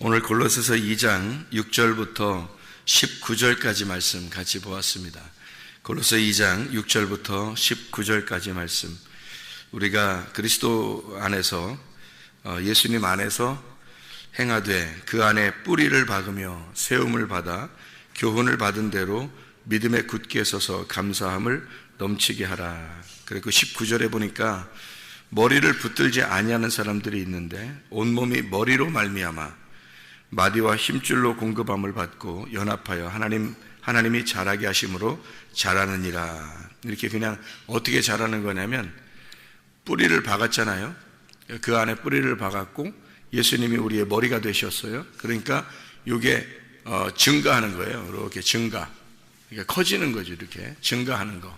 오늘 골로새서 2장 6절부터 19절까지 말씀 같이 보았습니다. 골로새 2장 6절부터 19절까지 말씀, 우리가 그리스도 안에서 예수님 안에서 행하되 그 안에 뿌리를 박으며 세움을 받아 교훈을 받은 대로 믿음에 굳게 서서 감사함을 넘치게 하라. 그리고 19절에 보니까 머리를 붙들지 아니하는 사람들이 있는데 온몸이 머리로 말미암아 마디와 힘줄로 공급함을 받고 연합하여 하나님이 자라게 하심으로 자라느니라. 이렇게 그냥 어떻게 자라는 거냐면 뿌리를 박았잖아요. 그 안에 뿌리를 박았고 예수님이 우리의 머리가 되셨어요. 그러니까 이게 증가하는 거예요. 이렇게 증가. 그러니까 커지는 거죠. 이렇게 증가하는 거.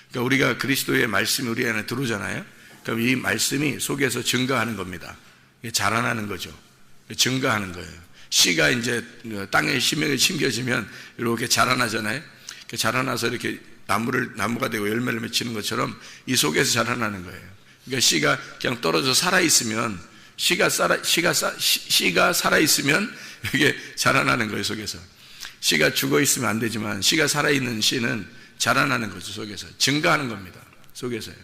그러니까 우리가 그리스도의 말씀이 우리 안에 들어오잖아요. 그럼 이 말씀이 속에서 증가하는 겁니다. 자라나는 거죠. 증가하는 거예요. 씨가 이제 땅에 심령에 심겨지면 이렇게 자라나잖아요. 자라나서 이렇게 나무가 되고 열매를 맺히는 것처럼 이 속에서 자라나는 거예요. 그러니까 씨가 그냥 떨어져 살아있으면 씨가 살아있으면 이게 자라나는 거예요. 속에서 씨가 죽어있으면 안 되지만 씨가 살아있는 씨는 자라나는 거죠. 속에서 증가하는 겁니다. 속에서요.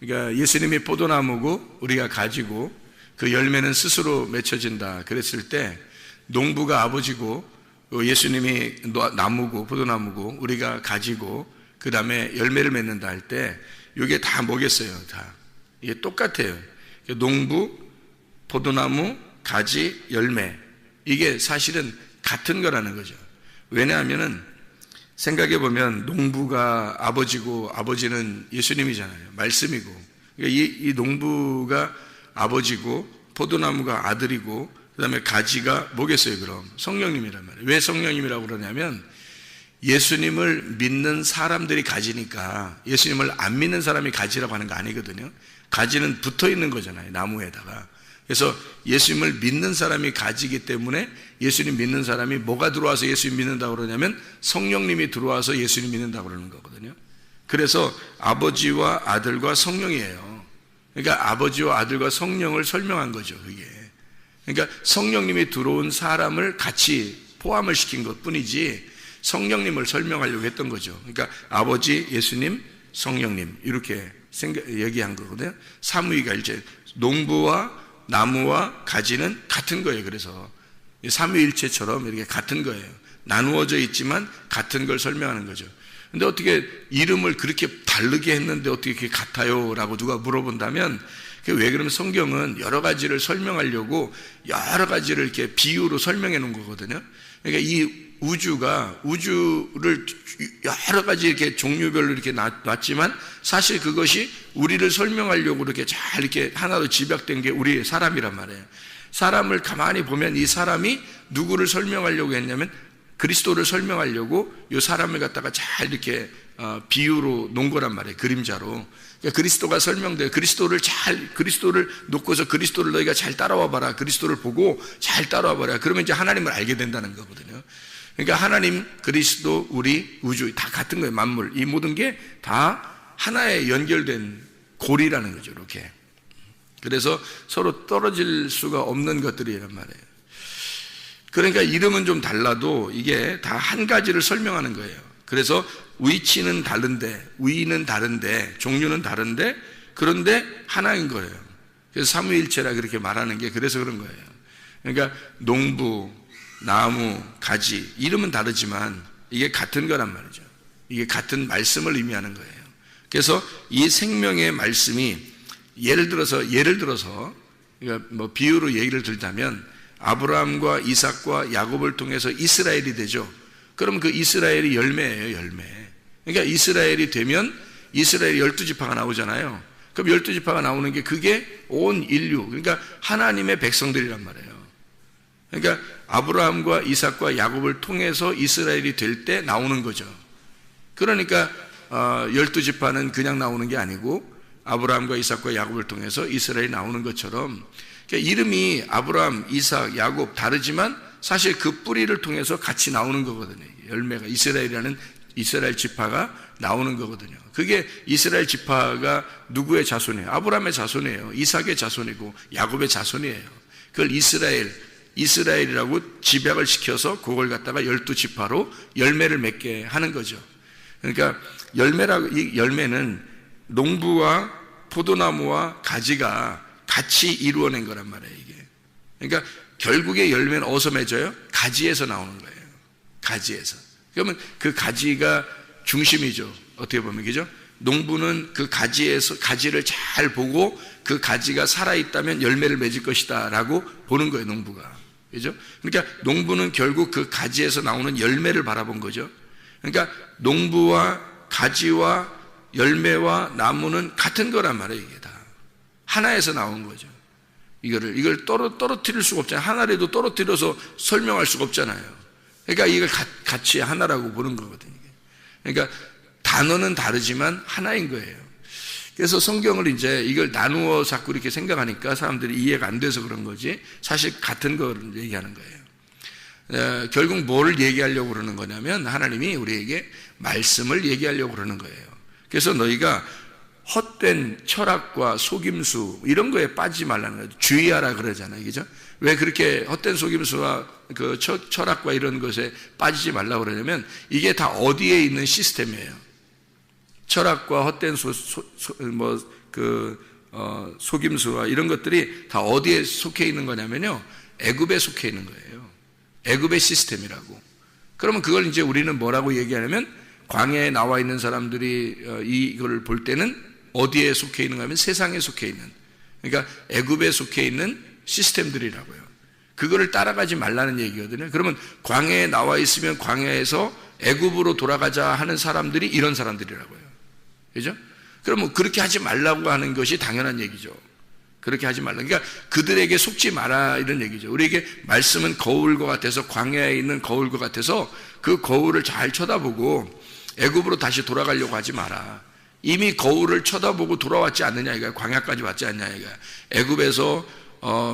그러니까 예수님이 포도나무고 우리가 가지고 그 열매는 스스로 맺혀진다 그랬을 때 농부가 아버지고 예수님이 나무고 포도나무고 우리가 가지고 그 다음에 열매를 맺는다 할 때 이게 다 뭐겠어요? 다 이게 똑같아요. 농부, 포도나무, 가지, 열매 이게 사실은 같은 거라는 거죠. 왜냐하면은 생각해 보면 농부가 아버지고 아버지는 예수님이잖아요. 말씀이고 그러니까 이 농부가 아버지고 포도나무가 아들이고 그 다음에 가지가 뭐겠어요? 그럼 성령님이란 말이에요. 왜 성령님이라고 그러냐면 예수님을 믿는 사람들이 가지니까 예수님을 안 믿는 사람이 가지라고 하는 거 아니거든요. 가지는 붙어 있는 거잖아요. 나무에다가. 그래서 예수님을 믿는 사람이 가지기 때문에 예수님 믿는 사람이 뭐가 들어와서 예수님 믿는다고 그러냐면 성령님이 들어와서 예수님 믿는다고 그러는 거거든요. 그래서 아버지와 아들과 성령이에요. 그러니까 아버지와 아들과 성령을 설명한 거죠. 그게. 그러니까 성령님이 들어온 사람을 같이 포함을 시킨 것 뿐이지 성령님을 설명하려고 했던 거죠. 그러니까 아버지, 예수님, 성령님 이렇게 얘기한 거거든요. 삼위일체 농부와 나무와 가지는 같은 거예요. 그래서 삼위일체처럼 이렇게 같은 거예요. 나누어져 있지만 같은 걸 설명하는 거죠. 근데 어떻게 이름을 그렇게 다르게 했는데 어떻게 그게 같아요? 라고 누가 물어본다면 왜 그러면 성경은 여러 가지를 설명하려고 여러 가지를 이렇게 비유로 설명해 놓은 거거든요. 그러니까 이 우주를 여러 가지 이렇게 종류별로 이렇게 놨지만 사실 그것이 우리를 설명하려고 이렇게 잘 이렇게 하나로 집약된 게 우리 사람이란 말이에요. 사람을 가만히 보면 이 사람이 누구를 설명하려고 했냐면 그리스도를 설명하려고 이 사람을 갖다가 잘 이렇게 비유로 놓은 거란 말이에요. 그림자로. 그러니까 그리스도가 설명돼요. 그리스도를 놓고서 그리스도를 너희가 잘 따라와 봐라. 그리스도를 보고 잘 따라와 봐라. 그러면 이제 하나님을 알게 된다는 거거든요. 그러니까 하나님, 그리스도, 우리, 우주 다 같은 거예요. 만물. 이 모든 게 다 하나에 연결된 고리라는 거죠. 이렇게. 그래서 서로 떨어질 수가 없는 것들이란 말이에요. 그러니까 이름은 좀 달라도 이게 다 한 가지를 설명하는 거예요. 그래서 위치는 다른데 종류는 다른데 그런데 하나인 거예요. 그래서 삼위일체라 그렇게 말하는 게 그래서 그런 거예요. 그러니까 농부, 나무, 가지 이름은 다르지만 이게 같은 거란 말이죠. 이게 같은 말씀을 의미하는 거예요. 그래서 이 생명의 말씀이 예를 들어서 그러니까 뭐 비유로 얘기를 들자면 아브라함과 이삭과 야곱을 통해서 이스라엘이 되죠. 그럼 그 이스라엘이 열매예요. 열매. 그러니까 이스라엘이 되면 이스라엘이 12지파가 나오잖아요. 그럼 12지파가 나오는 게 그게 온 인류 그러니까 하나님의 백성들이란 말이에요. 그러니까 아브라함과 이삭과 야곱을 통해서 이스라엘이 될 때 나오는 거죠. 그러니까 12지파는 그냥 나오는 게 아니고 아브라함과 이삭과 야곱을 통해서 이스라엘이 나오는 것처럼 그러니까 이름이 아브라함, 이삭, 야곱 다르지만 사실 그 뿌리를 통해서 같이 나오는 거거든요. 열매가 이스라엘이라는 이스라엘 지파가 나오는 거거든요. 그게 이스라엘 지파가 누구의 자손이에요? 아브라함의 자손이에요. 이삭의 자손이고 야곱의 자손이에요. 그걸 이스라엘이라고 집약을 시켜서 그걸 갖다가 12지파로 열매를 맺게 하는 거죠. 그러니까 이 열매는 농부와 포도나무와 가지가 같이 이루어낸 거란 말이에요, 이게. 그러니까 결국에 열매는 어디서 맺어요? 가지에서 나오는 거예요. 가지에서. 그러면 그 가지가 중심이죠. 어떻게 보면, 그죠? 농부는 그 가지를 잘 보고 그 가지가 살아있다면 열매를 맺을 것이다 라고 보는 거예요, 농부가. 그죠? 그러니까 농부는 결국 그 가지에서 나오는 열매를 바라본 거죠. 그러니까 농부와 가지와 열매와 나무는 같은 거란 말이에요, 이게 다. 하나에서 나온 거죠. 이걸 떨어뜨릴 수가 없잖아요. 하나라도 떨어뜨려서 설명할 수가 없잖아요. 그러니까 이걸 같이 하나라고 보는 거거든요. 그러니까 단어는 다르지만 하나인 거예요. 그래서 성경을 이제 이걸 나누어 자꾸 이렇게 생각하니까 사람들이 이해가 안 돼서 그런 거지, 사실 같은 걸 얘기하는 거예요. 결국 뭘 얘기하려고 그러는 거냐면 하나님이 우리에게 말씀을 얘기하려고 그러는 거예요. 그래서 너희가 헛된 철학과 속임수 이런 거에 빠지지 말라는 거예요. 주의하라 그러잖아요. 그죠? 왜 그렇게 헛된 속임수와 그 철학과 이런 것에 빠지지 말라고 그러냐면 이게 다 어디에 있는 시스템이에요. 철학과 헛된 속임수와 이런 것들이 다 어디에 속해 있는 거냐면요, 애굽에 속해 있는 거예요. 애굽의 시스템이라고. 그러면 그걸 이제 우리는 뭐라고 얘기하냐면, 광야에 나와 있는 사람들이 이걸 볼 때는 어디에 속해 있는가 하면 세상에 속해 있는, 그러니까 애굽에 속해 있는 시스템들이라고요. 그거를 따라가지 말라는 얘기거든요. 그러면 광야에 나와 있으면 광야에서 애굽으로 돌아가자 하는 사람들이 이런 사람들이라고요. 그죠? 그러면 그렇게 하지 말라고 하는 것이 당연한 얘기죠. 그렇게 하지 말라. 그러니까 그들에게 속지 마라 이런 얘기죠. 우리에게 말씀은 거울과 같아서, 광야에 있는 거울과 같아서 그 거울을 잘 쳐다보고 애굽으로 다시 돌아가려고 하지 마라. 이미 거울을 쳐다보고 돌아왔지 않느냐 이거야. 광야까지 왔지 않냐 이거야. 애굽에서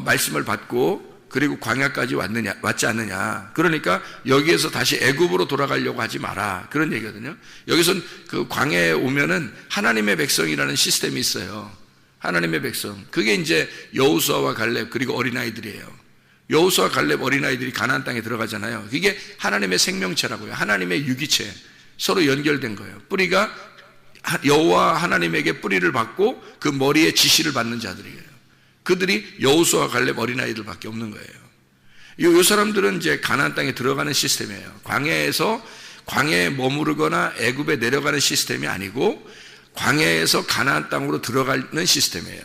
말씀을 받고 그리고 광야까지 왔지 않느냐. 그러니까 여기에서 다시 애굽으로 돌아가려고 하지 마라. 그런 얘기거든요. 여기선 그 광야에 오면은 하나님의 백성이라는 시스템이 있어요. 하나님의 백성. 그게 이제 여호수아와 갈렙 그리고 어린아이들이에요. 여호수아 갈렙 어린아이들이 가나안 땅에 들어가잖아요. 그게 하나님의 생명체라고요. 하나님의 유기체. 서로 연결된 거예요. 뿌리가 여호와 하나님에게 뿌리를 받고 그 머리에 지시를 받는 자들이에요. 그들이 여호수아 갈렙 어린아이들밖에 없는 거예요. 이 사람들은 이제 가나안 땅에 들어가는 시스템이에요. 광야에 머무르거나 애굽에 내려가는 시스템이 아니고 광야에서 가나안 땅으로 들어가는 시스템이에요.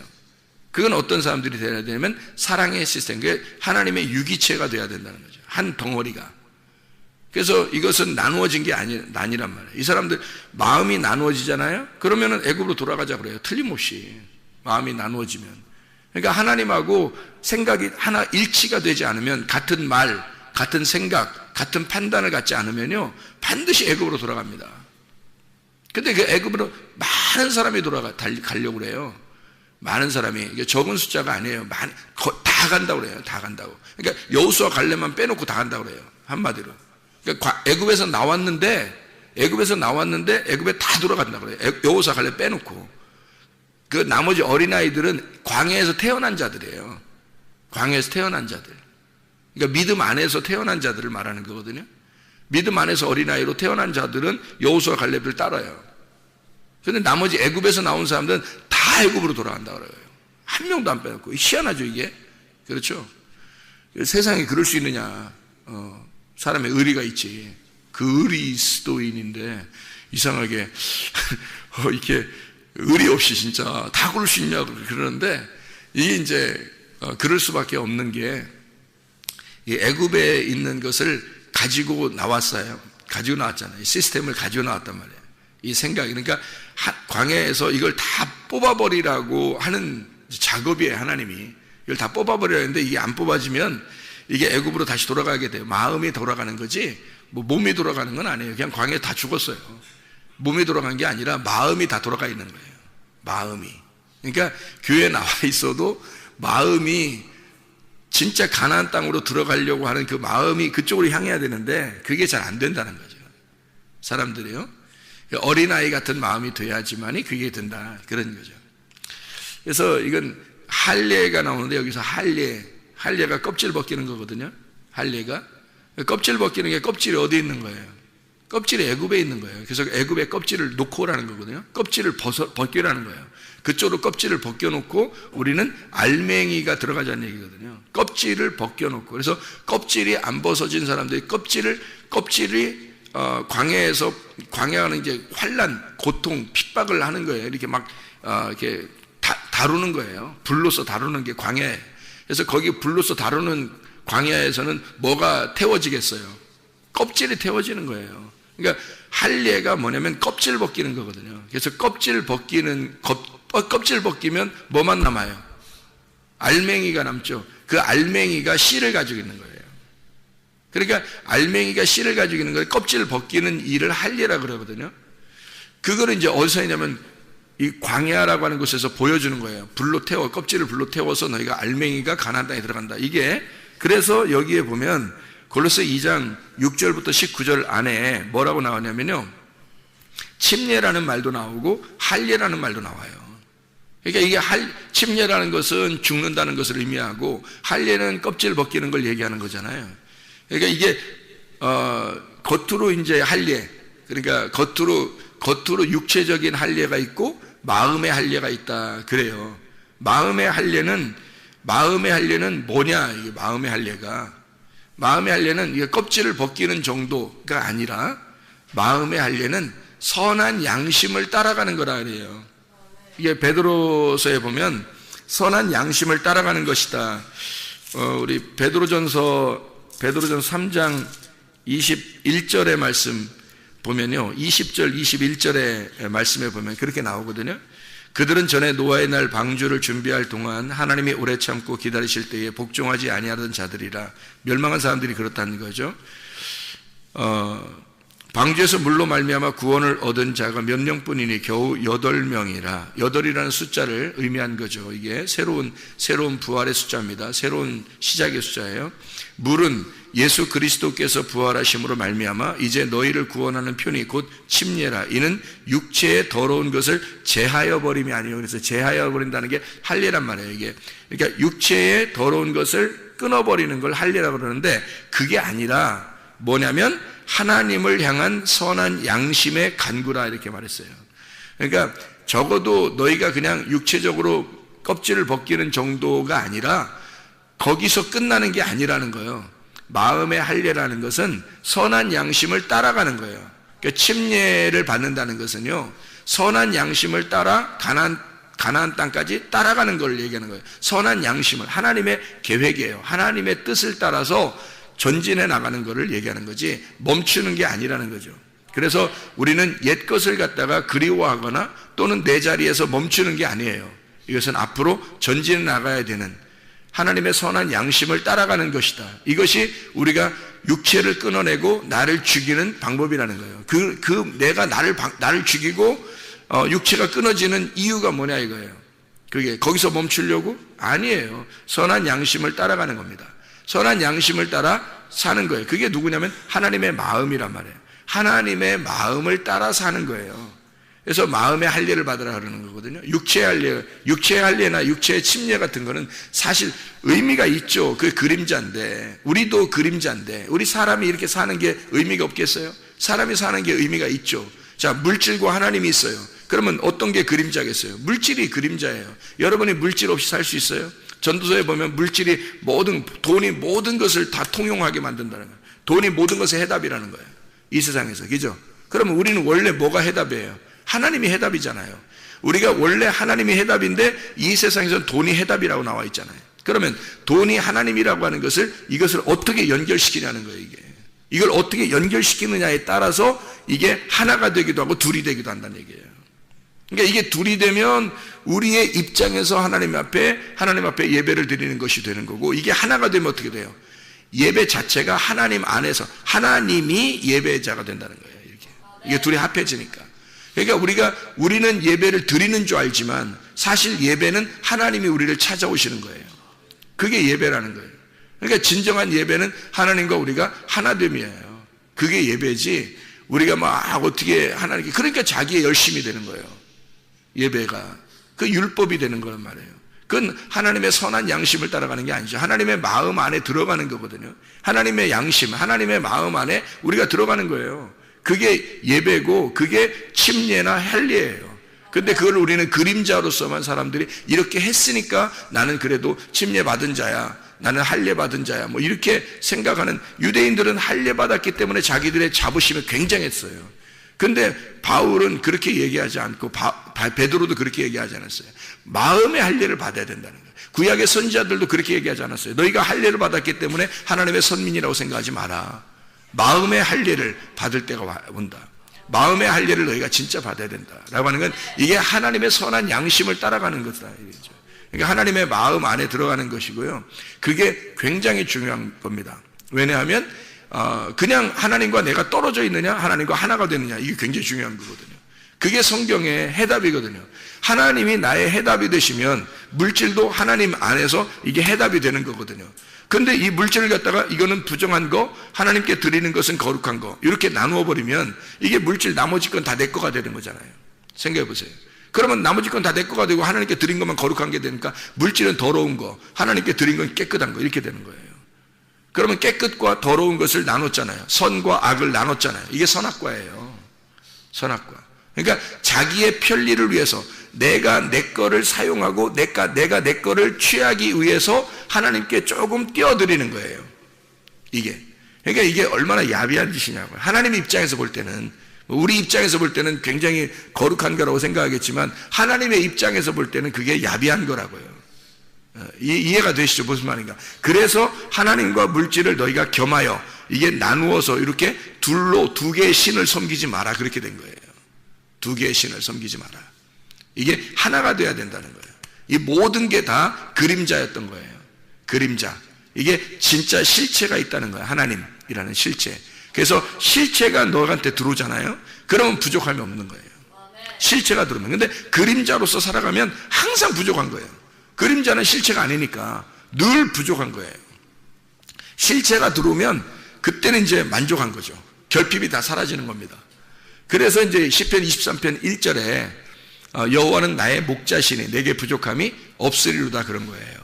그건 어떤 사람들이 되어야 되냐면 사랑의 시스템, 그게 하나님의 유기체가 되어야 된다는 거죠. 한 덩어리가. 그래서 이것은 나누어진 게 아니란 말이에요. 이 사람들 마음이 나누어지잖아요. 그러면은 애굽으로 돌아가자 그래요. 틀림없이 마음이 나누어지면. 그러니까 하나님하고 생각이 하나 일치가 되지 않으면, 같은 말, 같은 생각, 같은 판단을 갖지 않으면요 반드시 애굽으로 돌아갑니다. 근데 그 애굽으로 많은 사람이 가려고 그래요. 많은 사람이. 이게 적은 숫자가 아니에요. 다 간다고 그래요. 다 간다고. 그러니까 여호수아 갈렙만 빼놓고 다 간다고 그래요. 한마디로. 그러니까 애굽에서 나왔는데 애굽에 다 돌아간다고 그래요. 여호수아 갈렙 빼놓고. 그 나머지 어린아이들은 광야에서 태어난 자들이에요. 광야에서 태어난 자들. 그러니까 믿음 안에서 태어난 자들을 말하는 거거든요. 믿음 안에서 어린아이로 태어난 자들은 여호수아 갈렙을 따라요. 그런데 나머지 애굽에서 나온 사람들은 다 애굽으로 돌아간다고 그래요. 한 명도 안 빼놓고. 희한하죠 이게? 그렇죠? 세상에 그럴 수 있느냐. 사람의 의리가 있지. 그 그리스도인인데 이상하게 이렇게 의리 없이 진짜 다 그럴 수 있냐고 그러는데, 이게 이제 그럴 수밖에 없는 게, 이 애굽에 있는 것을 가지고 나왔어요. 가지고 나왔잖아요. 이 시스템을 가지고 나왔단 말이에요. 이 생각이. 그러니까 광야에서 이걸 다 뽑아버리라고 하는 작업이에요. 하나님이 이걸 다 뽑아버리라는데, 이게 안 뽑아지면 이게 애굽으로 다시 돌아가게 돼요. 마음이 돌아가는 거지 뭐 몸이 돌아가는 건 아니에요. 그냥 광야에 다 죽었어요. 몸이 돌아간 게 아니라 마음이 다 돌아가 있는 거예요. 마음이. 그러니까 교회에 나와 있어도 마음이 진짜 가나안 땅으로 들어가려고 하는 그 마음이 그쪽으로 향해야 되는데 그게 잘 안 된다는 거죠. 사람들이요. 어린아이 같은 마음이 돼야지만이 그게 된다. 그런 거죠. 그래서 이건 할례가 나오는데, 여기서 할례가 껍질 벗기는 거거든요. 할례가 껍질 벗기는 게, 껍질이 어디 있는 거예요? 껍질이 애굽에 있는 거예요. 그래서 애굽의 껍질을 놓고 오라는 거거든요. 껍질을 벗기라는 거예요. 그쪽으로 kop질을 벗겨놓고 우리는 알맹이가 들어가자는 얘기거든요. 껍질을 벗겨놓고. 그래서 껍질이 안 벗어진 사람들이 껍질이 광야는 이제 환난, 고통, 핍박을 하는 거예요. 이렇게 막 이렇게 다루는 거예요. 불로서 다루는 게 광야예요. 그래서 거기 불로서 다루는 광야에서는 뭐가 태워지겠어요? 껍질이 태워지는 거예요. 그러니까 할례가 뭐냐면 껍질 벗기는 거거든요. 그래서 껍질 벗기면 뭐만 남아요? 알맹이가 남죠. 그 알맹이가 씨를 가지고 있는 거예요. 그러니까 알맹이가 씨를 가지고 있는 걸 껍질을 벗기는 일을 할례라 그러거든요. 그거를 이제 어디서 했냐면 이 광야라고 하는 곳에서 보여주는 거예요. 껍질을 불로 태워서 너희가 알맹이가 가나안 땅에 들어간다. 이게 그래서 여기에 보면 골로새 2장 6절부터 19절 안에 뭐라고 나오냐면요, 침례라는 말도 나오고 할례라는 말도 나와요. 그러니까 이게 침례라는 것은 죽는다는 것을 의미하고 할례는 껍질 벗기는 걸 얘기하는 거잖아요. 그러니까 이게 겉으로 이제 할례, 그러니까 겉으로 육체적인 할례가 있고 마음의 할례가 있다 그래요. 마음의 할례는 뭐냐? 이게 마음의 할례는 이게 껍질을 벗기는 정도가 아니라 마음의 할례는 선한 양심을 따라가는 거라 그래요. 이게 베드로서에 보면 선한 양심을 따라가는 것이다. 우리 베드로전서 3장 21절의 말씀 보면요, 20절 21절의 말씀에 보면 그렇게 나오거든요. 그들은 전에 노아의 날 방주를 준비할 동안 하나님이 오래 참고 기다리실 때에 복종하지 아니하던 자들이라. 멸망한 사람들이 그렇다는 거죠. 방주에서 물로 말미암아 구원을 얻은 자가 몇 명뿐이니 겨우 8명이라. 8이라는 숫자를 의미한 거죠. 이게 새로운 부활의 숫자입니다. 새로운 시작의 숫자예요. 물은 예수 그리스도께서 부활하심으로 말미암아 이제 너희를 구원하는 편이 곧 침례라. 이는 육체의 더러운 것을 제하여 버림이 아니요. 그래서 제하여 버린다는 게 할례란 말이에요. 이게 그러니까 육체의 더러운 것을 끊어버리는 걸 할례라고 그러는데, 그게 아니라 뭐냐면 하나님을 향한 선한 양심의 간구라 이렇게 말했어요. 그러니까 적어도 너희가 그냥 육체적으로 껍질을 벗기는 정도가 아니라 거기서 끝나는 게 아니라는 거예요. 마음의 할례라는 것은 선한 양심을 따라가는 거예요. 그러니까 침례를 받는다는 것은요, 선한 양심을 따라 가나안 땅까지 따라가는 걸 얘기하는 거예요. 선한 양심을, 하나님의 계획이에요. 하나님의 뜻을 따라서 전진해 나가는 것을 얘기하는 거지 멈추는 게 아니라는 거죠. 그래서 우리는 옛 것을 갖다가 그리워하거나 또는 내 자리에서 멈추는 게 아니에요. 이것은 앞으로 전진해 나가야 되는 하나님의 선한 양심을 따라가는 것이다. 이것이 우리가 육체를 끊어내고 나를 죽이는 방법이라는 거예요. 내가 나를 죽이고 육체가 끊어지는 이유가 뭐냐 이거예요. 그게 거기서 멈추려고? 아니에요. 선한 양심을 따라가는 겁니다. 선한 양심을 따라 사는 거예요. 그게 누구냐면 하나님의 마음이란 말이에요. 하나님의 마음을 따라 사는 거예요. 그래서 마음의 할례를 받으라 그러는 거거든요. 육체의 할례나 육체의 침례 같은 거는 사실 의미가 있죠. 그게 그림자인데, 우리도 그림자인데, 우리 사람이 이렇게 사는 게 의미가 없겠어요? 사람이 사는 게 의미가 있죠. 자, 물질과 하나님이 있어요. 그러면 어떤 게 그림자겠어요? 물질이 그림자예요. 여러분이 물질 없이 살 수 있어요? 전도서에 보면 돈이 모든 것을 다 통용하게 만든다는 거예요. 돈이 모든 것의 해답이라는 거예요. 이 세상에서. 그죠? 그러면 우리는 원래 뭐가 해답이에요? 하나님이 해답이잖아요. 우리가 원래 하나님이 해답인데 이 세상에서는 돈이 해답이라고 나와 있잖아요. 그러면 돈이 하나님이라고 하는 이것을 어떻게 연결시키냐는 거예요, 이게. 이걸 어떻게 연결시키느냐에 따라서 이게 하나가 되기도 하고 둘이 되기도 한다는 얘기예요. 그러니까 이게 둘이 되면 우리의 입장에서 하나님 앞에 예배를 드리는 것이 되는 거고, 이게 하나가 되면 어떻게 돼요? 예배 자체가 하나님 안에서 하나님이 예배자가 된다는 거예요. 이게 둘이 합해지니까. 그러니까 우리는 예배를 드리는 줄 알지만 사실 예배는 하나님이 우리를 찾아오시는 거예요. 그게 예배라는 거예요. 그러니까 진정한 예배는 하나님과 우리가 하나됨이에요. 그게 예배지 우리가 막 어떻게 하나님께, 그러니까 자기의 열심이 되는 거예요. 예배가 그 율법이 되는 거란 말이에요. 그건 하나님의 선한 양심을 따라가는 게 아니죠. 하나님의 마음 안에 들어가는 거거든요. 하나님의 양심, 하나님의 마음 안에 우리가 들어가는 거예요. 그게 예배고 그게 침례나 할례예요. 근데 그걸 우리는 그림자로서만 사람들이 이렇게 했으니까 나는 그래도 침례 받은 자야, 나는 할례 받은 자야, 뭐 이렇게 생각하는, 유대인들은 할례 받았기 때문에 자기들의 자부심이 굉장했어요. 근데 바울은 그렇게 얘기하지 않고 베드로도 그렇게 얘기하지 않았어요. 마음의 할례를 받아야 된다는 거예요. 구약의 선지자들도 그렇게 얘기하지 않았어요. 너희가 할례를 받았기 때문에 하나님의 선민이라고 생각하지 마라. 마음의 할례를 받을 때가 온다. 마음의 할례를 너희가 진짜 받아야 된다라고 하는 건 이게 하나님의 선한 양심을 따라가는 것이다. 그러니까 하나님의 마음 안에 들어가는 것이고요. 그게 굉장히 중요한 겁니다. 왜냐하면 그냥 하나님과 내가 떨어져 있느냐, 하나님과 하나가 되느냐, 이게 굉장히 중요한 거거든요. 그게 성경의 해답이거든요. 하나님이 나의 해답이 되시면 물질도 하나님 안에서 이게 해답이 되는 거거든요. 근데 이 물질을 갖다가 이거는 부정한 거, 하나님께 드리는 것은 거룩한 거, 이렇게 나누어 버리면 이게 물질 나머지 건 다 내 거가 되는 거잖아요. 생각해 보세요. 그러면 나머지 건 다 내 거가 되고 하나님께 드린 것만 거룩한 게 되니까 물질은 더러운 거, 하나님께 드린 건 깨끗한 거, 이렇게 되는 거예요. 그러면 깨끗과 더러운 것을 나눴잖아요. 선과 악을 나눴잖아요. 이게 선악과예요. 선악과. 그러니까 자기의 편리를 위해서 내가 내 거를 사용하고 내가 내 거를 취하기 위해서 하나님께 조금 띄워드리는 거예요. 이게. 그러니까 이게 얼마나 야비한 짓이냐고요. 하나님 입장에서 볼 때는, 우리 입장에서 볼 때는 굉장히 거룩한 거라고 생각하겠지만 하나님의 입장에서 볼 때는 그게 야비한 거라고요. 이해가 되시죠? 무슨 말인가? 그래서 하나님과 물질을 너희가 겸하여 이게 나누어서 이렇게 둘로 두 개의 신을 섬기지 마라, 그렇게 된 거예요. 두 개의 신을 섬기지 마라. 이게 하나가 돼야 된다는 거예요. 이 모든 게 다 그림자였던 거예요. 그림자. 이게 진짜 실체가 있다는 거예요. 하나님이라는 실체. 그래서 실체가 너한테 들어오잖아요. 그러면 부족함이 없는 거예요. 실체가 들어오면. 근데 그림자로서 살아가면 항상 부족한 거예요. 그림자는 실체가 아니니까 늘 부족한 거예요. 실체가 들어오면 그때는 이제 만족한 거죠. 결핍이 다 사라지는 겁니다. 그래서 이제 시편 23편 1절에 여호와는 나의 목자시니 내게 부족함이 없으리로다, 그런 거예요.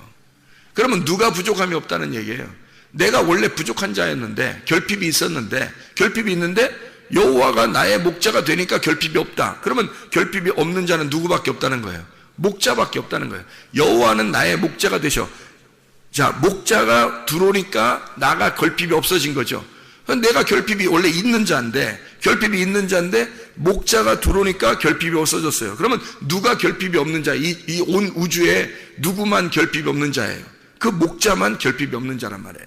그러면 누가 부족함이 없다는 얘기예요? 내가 원래 부족한 자였는데, 결핍이 있었는데, 결핍이 있는데 여호와가 나의 목자가 되니까 결핍이 없다. 그러면 결핍이 없는 자는 누구밖에 없다는 거예요? 목자밖에 없다는 거예요. 여호와는 나의 목자가 되셔. 자, 목자가 들어오니까 나가 결핍이 없어진 거죠. 내가 결핍이 원래 있는 자인데, 목자가 들어오니까 결핍이 없어졌어요. 그러면 누가 결핍이 없는 자? 이 온 우주에 누구만 결핍이 없는 자예요? 그 목자만 결핍이 없는 자란 말이에요.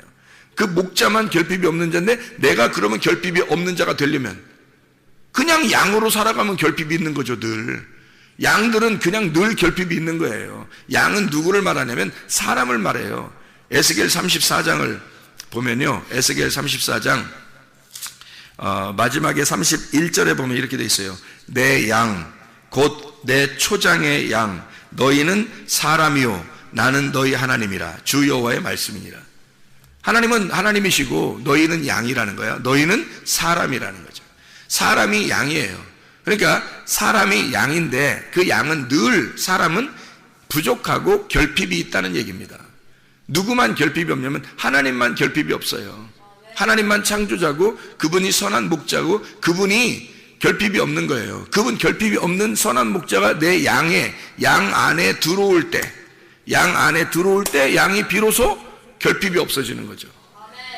그 목자만 결핍이 없는 자인데, 내가 그러면 결핍이 없는 자가 되려면 그냥 양으로 살아가면 결핍이 있는 거죠. 늘 양들은 그냥 늘 결핍이 있는 거예요. 양은 누구를 말하냐면 사람을 말해요. 에스겔 34장을 보면요, 에스겔 34장 마지막에 31절에 보면 이렇게 돼 있어요. 내 양 곧 내 초장의 양 너희는 사람이요 나는 너희 하나님이라, 주 여호와의 말씀이니라. 하나님은 하나님이시고 너희는 양이라는 거야. 너희는 사람이라는 거죠. 사람이 양이에요. 그러니까 사람이 양인데 그 양은 늘, 사람은 부족하고 결핍이 있다는 얘기입니다. 누구만 결핍이 없냐면 하나님만 결핍이 없어요. 하나님만 창조자고 그분이 선한 목자고 그분이 결핍이 없는 거예요. 그분 결핍이 없는 선한 목자가 내 양 안에 들어올 때, 양이 비로소 결핍이 없어지는 거죠.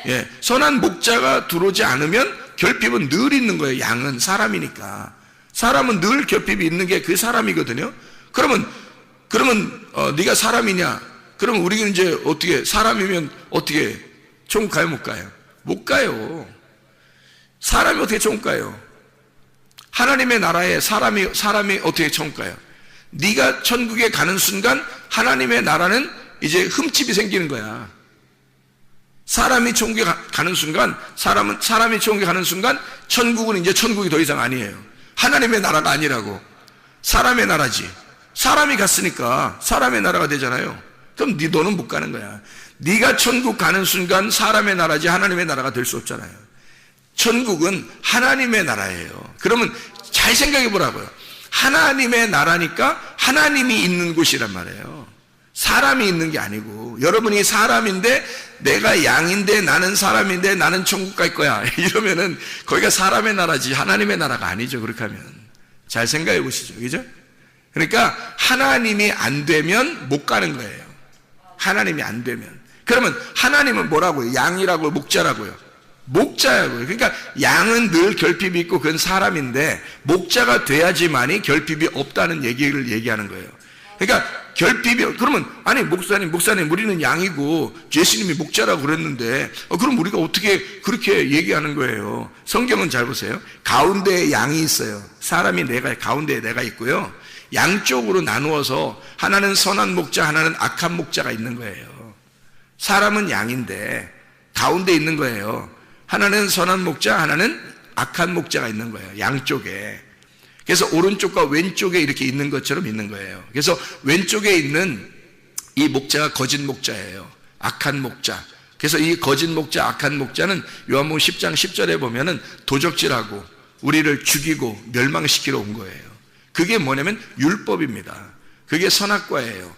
예, 선한 목자가 들어오지 않으면 결핍은 늘 있는 거예요. 양은 사람이니까. 사람은 늘 결핍이 있는 게 그 사람이거든요. 그러면 네가 사람이냐? 그러면 우리는 이제 어떻게, 사람이면 어떻게 천국 가요, 못 가요? 못 가요. 사람이 어떻게 천국 가요? 하나님의 나라에 사람이 어떻게 천국 가요? 네가 천국에 가는 순간 하나님의 나라는 이제 흠집이 생기는 거야. 사람이 천국에 가는 순간, 사람이 천국에 가는 순간 천국은 이제 천국이 더 이상 아니에요. 하나님의 나라가 아니라고. 사람의 나라지. 사람이 갔으니까 사람의 나라가 되잖아요. 그럼 너는 못 가는 거야. 네가 천국 가는 순간 사람의 나라지 하나님의 나라가 될 수 없잖아요. 천국은 하나님의 나라예요. 그러면 잘 생각해 보라고요. 하나님의 나라니까 하나님이 있는 곳이란 말이에요. 사람이 있는 게 아니고, 여러분이 사람인데 내가 양인데 나는 사람인데 나는 천국 갈 거야 이러면은 거기가 사람의 나라지 하나님의 나라가 아니죠. 그렇게 하면 잘 생각해 보시죠. 그죠? 그러니까 하나님이 안 되면 못 가는 거예요. 하나님이 안 되면. 그러면 하나님은 뭐라고요? 양이라고요? 목자라고요? 목자라고요. 그러니까 양은 늘 결핍이 있고 그건 사람인데 목자가 돼야지만이 결핍이 없다는 얘기를 얘기하는 거예요. 그러니까 결핍이, 그러면 아니 목사님 우리는 양이고 예수님이 목자라고 그랬는데 그럼 우리가 어떻게 그렇게 얘기하는 거예요? 성경은 잘 보세요. 가운데에 양이 있어요. 사람이 가운데에 내가 있고요, 양쪽으로 나누어서 하나는 선한 목자, 하나는 악한 목자가 있는 거예요. 사람은 양인데 가운데 있는 거예요. 하나는 선한 목자, 하나는 악한 목자가 있는 거예요. 양쪽에. 그래서 오른쪽과 왼쪽에 이렇게 있는 것처럼 있는 거예요. 그래서 왼쪽에 있는 이 목자가 거짓 목자예요. 악한 목자. 그래서 이 거짓 목자, 악한 목자는 요한복음 10장 10절에 보면은 도적질하고 우리를 죽이고 멸망시키러 온 거예요. 그게 뭐냐면 율법입니다. 그게 선악과예요.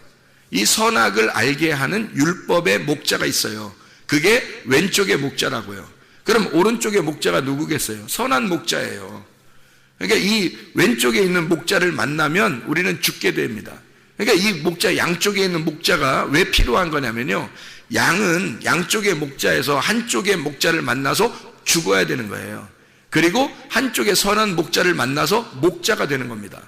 이 선악을 알게 하는 율법의 목자가 있어요. 그게 왼쪽의 목자라고요. 그럼 오른쪽의 목자가 누구겠어요? 선한 목자예요. 그러니까 이 왼쪽에 있는 목자를 만나면 우리는 죽게 됩니다. 그러니까 이 목자, 양쪽에 있는 목자가 왜 필요한 거냐면요, 양은 양쪽의 목자에서 한쪽의 목자를 만나서 죽어야 되는 거예요. 그리고 한쪽의 선한 목자를 만나서 목자가 되는 겁니다.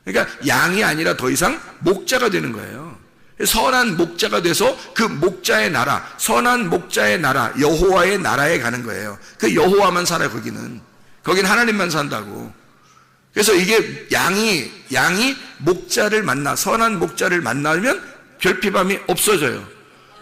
그러니까 양이 아니라 더 이상 목자가 되는 거예요. 선한 목자가 돼서 그 목자의 나라, 선한 목자의 나라, 여호와의 나라에 가는 거예요. 그 여호와만 살아요. 거긴 하나님만 산다고. 그래서 이게 양이 목자를 만나, 선한 목자를 만나면 결핍함이 없어져요.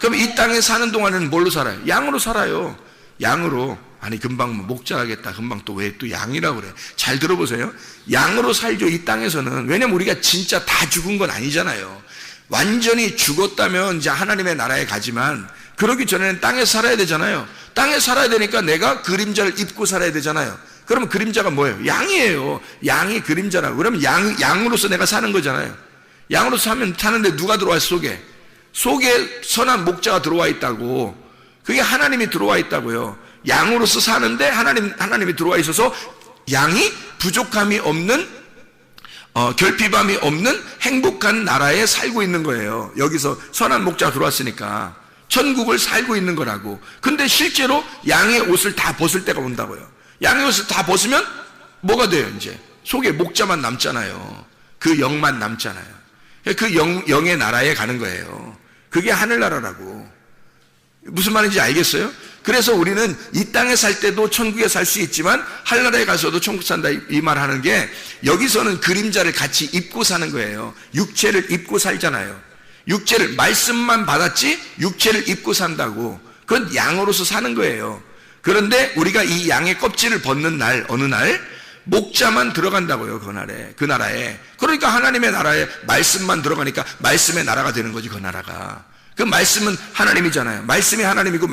그럼 이 땅에 사는 동안에는 뭘로 살아요? 양으로 살아요. 양으로. 아니 금방 목자 하겠다. 금방 또 왜 또 양이라고 그래. 잘 들어보세요. 양으로 살죠. 이 땅에서는. 왜냐면 우리가 진짜 다 죽은 건 아니잖아요. 완전히 죽었다면 이제 하나님의 나라에 가지만, 그러기 전에는 땅에 살아야 되잖아요. 땅에 살아야 되니까 내가 그림자를 입고 살아야 되잖아요. 그러면 그림자가 뭐예요? 양이에요. 양이 그림자라고. 그러면 양으로서 내가 사는 거잖아요. 양으로서 사는데 누가 들어와 있어? 속에 선한 목자가 들어와 있다고. 그게 하나님이 들어와 있다고요. 양으로서 사는데 하나님이 들어와 있어서 양이 부족함이 없는, 결핍함이 없는 행복한 나라에 살고 있는 거예요. 여기서 선한 목자가 들어왔으니까 천국을 살고 있는 거라고. 근데 실제로 양의 옷을 다 벗을 때가 온다고요. 양의 옷을 다 벗으면 뭐가 돼요? 이제 속에 목자만 남잖아요. 그 영만 남잖아요. 그 영의 나라에 가는 거예요. 그게 하늘나라라고. 무슨 말인지 알겠어요? 그래서 우리는 이 땅에 살 때도 천국에 살 수 있지만 하늘나라에 가서도 천국 산다, 이 말 하는 게, 여기서는 그림자를 같이 입고 사는 거예요. 육체를 입고 살잖아요. 육체를, 말씀만 받았지 육체를 입고 산다고. 그건 양으로서 사는 거예요. 그런데 우리가 이 양의 껍질을 벗는 날, 어느 날 목자만 들어간다고요. 그 나라에. 그러니까 하나님의 나라에 말씀만 들어가니까 말씀의 나라가 되는 거지. 그 나라가. 그 말씀은 하나님이잖아요. 말씀이 하나님이고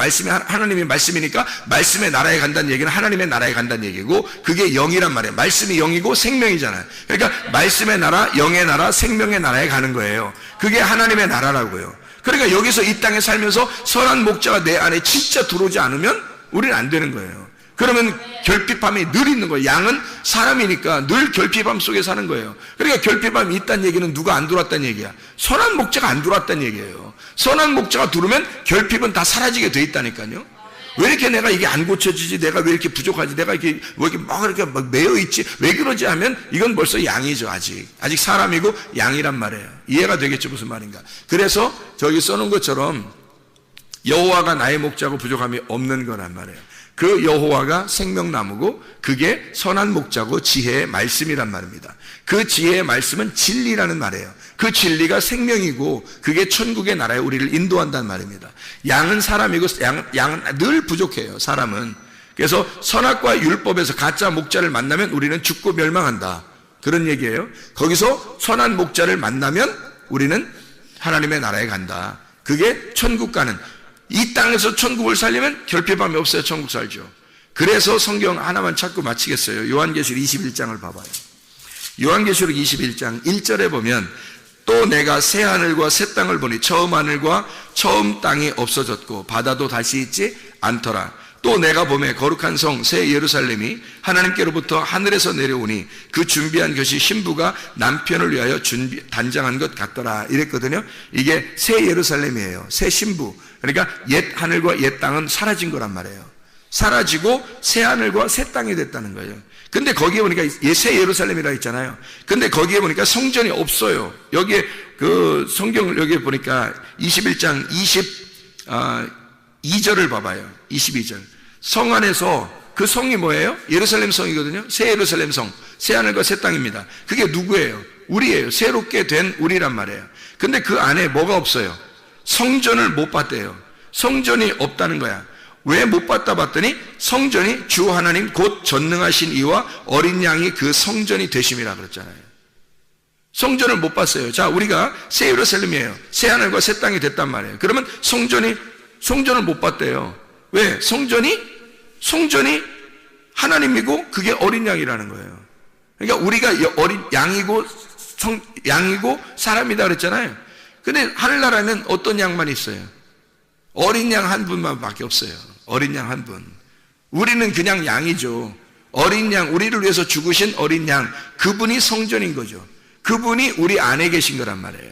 하나님이 말씀이니까 말씀의 나라에 간다는 얘기는 하나님의 나라에 간다는 얘기고, 그게 영이란 말이에요. 말씀이 영이고 생명이잖아요. 그러니까 말씀의 나라, 영의 나라, 생명의 나라에 가는 거예요. 그게 하나님의 나라라고요. 그러니까 여기서 이 땅에 살면서 선한 목자가 내 안에 진짜 들어오지 않으면 우리는 안 되는 거예요. 그러면 결핍함이 늘 있는 거예요. 양은 사람이니까 늘 결핍함 속에 사는 거예요. 그러니까 결핍함이 있다는 얘기는 누가 안 들어왔다는 얘기야? 선한 목자가 안 들어왔다는 얘기예요. 선한 목자가 들어오면 결핍은 다 사라지게 돼 있다니까요. 왜 이렇게 내가 이게 안 고쳐지지? 내가 왜 이렇게 부족하지? 내가 이렇게 왜 이렇게 막 이렇게 막 매여 있지? 왜 그러지? 하면 이건 벌써 양이죠. 아직 사람이고 양이란 말이에요. 이해가 되겠죠? 무슨 말인가? 그래서 저기 써놓은 것처럼 여호와가 나의 목자고 부족함이 없는 거란 말이에요. 그 여호와가 생명나무고 그게 선한 목자고 지혜의 말씀이란 말입니다. 그 지혜의 말씀은 진리라는 말이에요. 그 진리가 생명이고 그게 천국의 나라에 우리를 인도한다는 말입니다. 양은 사람이고 양은 늘 부족해요. 사람은. 그래서 선악과 율법에서 가짜 목자를 만나면 우리는 죽고 멸망한다. 그런 얘기예요. 거기서 선한 목자를 만나면 우리는 하나님의 나라에 간다. 그게 천국 가는. 이 땅에서 천국을 살려면 결핍함이 없어야 천국 살죠. 그래서 성경 하나만 찾고 마치겠어요. 요한계시록 21장을 봐봐요. 요한계시록 21장 1절에 보면, 또 내가 새 하늘과 새 땅을 보니 처음 하늘과 처음 땅이 없어졌고 바다도 다시 있지 않더라. 또 내가 보매 거룩한 성 새 예루살렘이 하나님께로부터 하늘에서 내려오니 그 준비한 것이 신부가 남편을 위하여 단장한 것 같더라. 이랬거든요. 이게 새 예루살렘이에요. 새 신부. 그러니까 옛 하늘과 옛 땅은 사라진 거란 말이에요. 사라지고 새 하늘과 새 땅이 됐다는 거예요. 근데 거기에 보니까 새 예루살렘이라 했잖아요. 근데 거기에 보니까 성전이 없어요. 여기에 그 성경을 여기에 보니까 21장 22절을 봐봐요. 22절. 성 안에서, 그 성이 뭐예요? 예루살렘 성이거든요. 새 예루살렘 성, 새 하늘과 새 땅입니다. 그게 누구예요? 우리예요. 새롭게 된 우리란 말이에요. 근데 그 안에 뭐가 없어요? 성전을 못 봤대요. 성전이 없다는 거야. 왜 못 봤다 봤더니 성전이 주 하나님 곧 전능하신 이와 어린 양이 그 성전이 되심이라 그랬잖아요. 성전을 못 봤어요. 자, 우리가 새 예루살렘이에요. 새 하늘과 새 땅이 됐단 말이에요. 그러면 성전을 못 봤대요. 왜? 성전이 하나님이고 그게 어린 양이라는 거예요. 그러니까 우리가 어린 양이고 사람이다 그랬잖아요. 근데 하늘나라에는 어떤 양만 있어요? 어린 양 한 분만 밖에 없어요. 어린 양 한 분. 우리는 그냥 양이죠. 어린 양, 우리를 위해서 죽으신 어린 양, 그분이 성전인 거죠. 그분이 우리 안에 계신 거란 말이에요.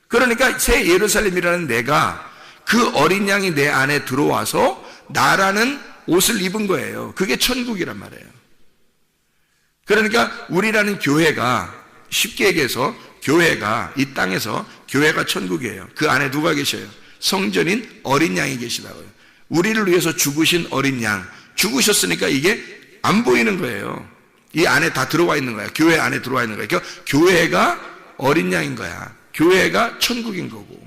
그러니까 새 예루살렘이라는 내가 그 어린 양이 내 안에 들어와서 나라는 옷을 입은 거예요. 그게 천국이란 말이에요. 그러니까 우리라는 교회가, 쉽게 얘기해서 교회가, 이 땅에서 교회가 천국이에요. 그 안에 누가 계셔요? 성전인 어린 양이 계시다고요. 우리를 위해서 죽으신 어린 양, 죽으셨으니까 이게 안 보이는 거예요. 이 안에 다 들어와 있는 거야. 교회 안에 들어와 있는 거야. 그러니까 교회가 어린 양인 거야. 교회가 천국인 거고,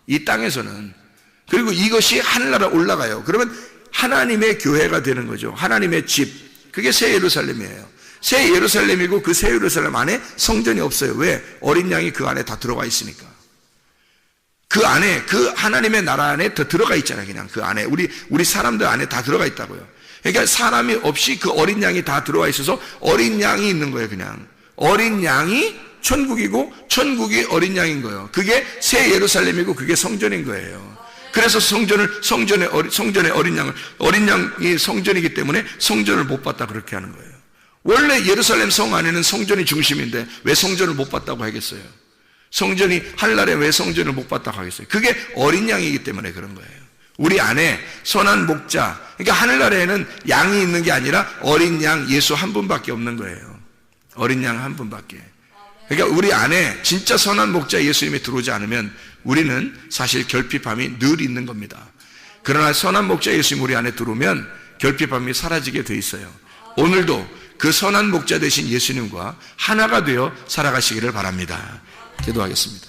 이 땅에서는. 그리고 이것이 하늘나라 올라가요. 그러면 하나님의 교회가 되는 거죠. 하나님의 집. 그게 새 예루살렘이에요. 새 예루살렘이고 그 새 예루살렘 안에 성전이 없어요. 왜? 어린 양이 그 안에 다 들어가 있으니까. 그 안에, 그 하나님의 나라 안에 더 들어가 있잖아요. 그냥 그 안에. 우리 사람들 안에 다 들어가 있다고요. 그러니까 사람이 없이 그 어린 양이 다 들어와 있어서 어린 양이 있는 거예요. 그냥 어린 양이 천국이고 천국이 어린 양인 거예요. 그게 새 예루살렘이고 그게 성전인 거예요. 그래서 성전의 어린 양이 성전이기 때문에 성전을 못 봤다 그렇게 하는 거예요. 원래 예루살렘 성 안에는 성전이 중심인데 왜 성전을 못 봤다고 하겠어요? 성전이 하늘나라에 왜 성전을 못 봤다고 하겠어요? 그게 어린 양이기 때문에 그런 거예요. 우리 안에 선한 목자, 그러니까 하늘나라에는 양이 있는 게 아니라 어린 양 예수 한 분밖에 없는 거예요. 어린 양 한 분밖에. 그러니까 우리 안에 진짜 선한 목자 예수님이 들어오지 않으면 우리는 사실 결핍함이 늘 있는 겁니다. 그러나 선한 목자 예수님 우리 안에 들어오면 결핍함이 사라지게 돼 있어요. 오늘도 그 선한 목자 되신 예수님과 하나가 되어 살아가시기를 바랍니다. 기도하겠습니다.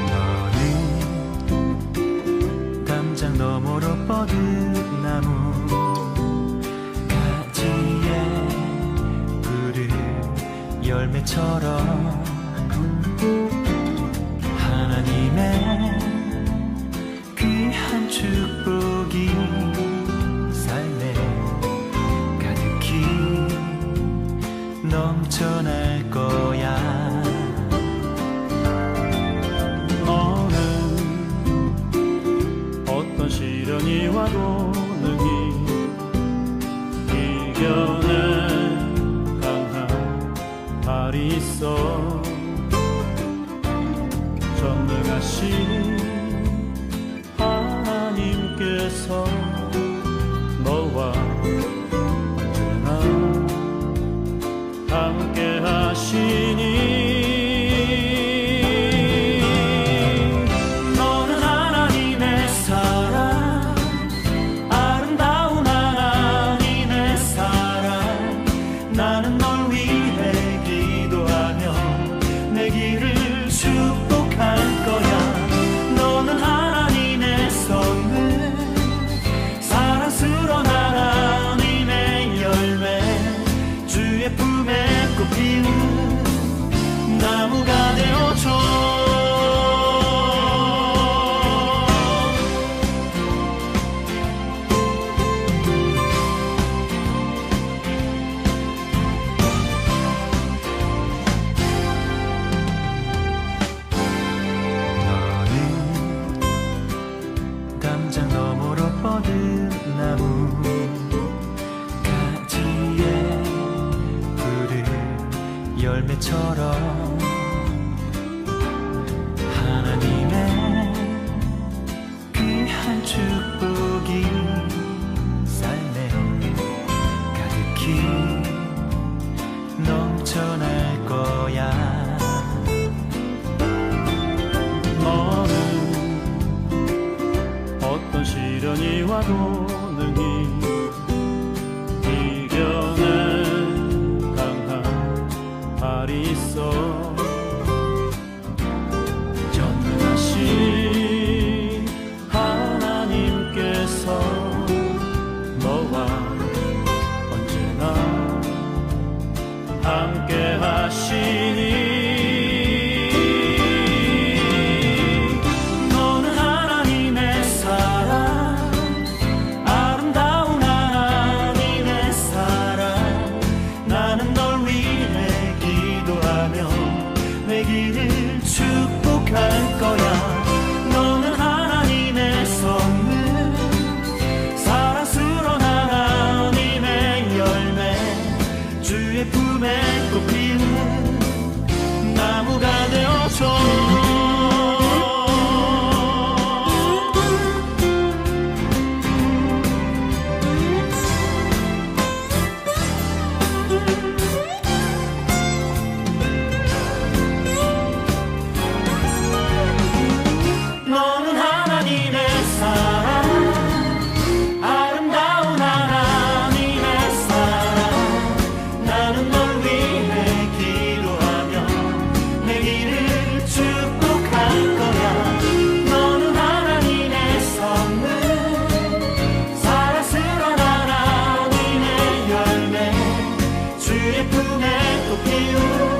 너는 담장 너머로 뻗은 나무 열매처럼 하나님의 귀한 축복이 삶에 가득히 넘쳐날 거야. 너는 어떤 시련이 와도 능히 이겨내 발이 있어. 전능하신 하나님께서 너와 언제나 함께 하시니 너는 하나님의 사랑, 아름다운 하나님의 사랑. 나는 널 위해 내 길을 축복할 거야. 너는 하나님의 선물, 사랑스러운 하나님의 열매, 주의 품에 꽃피는 나무가 되어줘. 담장 너머로 뻗은 나무 가지에 푸른 열매처럼 하나님의 귀한 축복이 삶에 가득히 넘쳐날 거야. 너는 함께 하시니 너는 하나님의 사랑 아름다운 하나님의 사랑 나는 널 위해 기도하며 내 길을 축복할 거야 너는 하나님의 선물 사랑스러운 하나님의 열매 주의 품에 꽃 피우는 나무가 되어줘 너는 하나님의 사랑 아름다운 하나님의 사랑 나는 널 위해 기도하며 내 길을 축복할 거야 너는 하나님의 선물 사랑스러운 하나님의 열매 주의 품에 꽃 피우는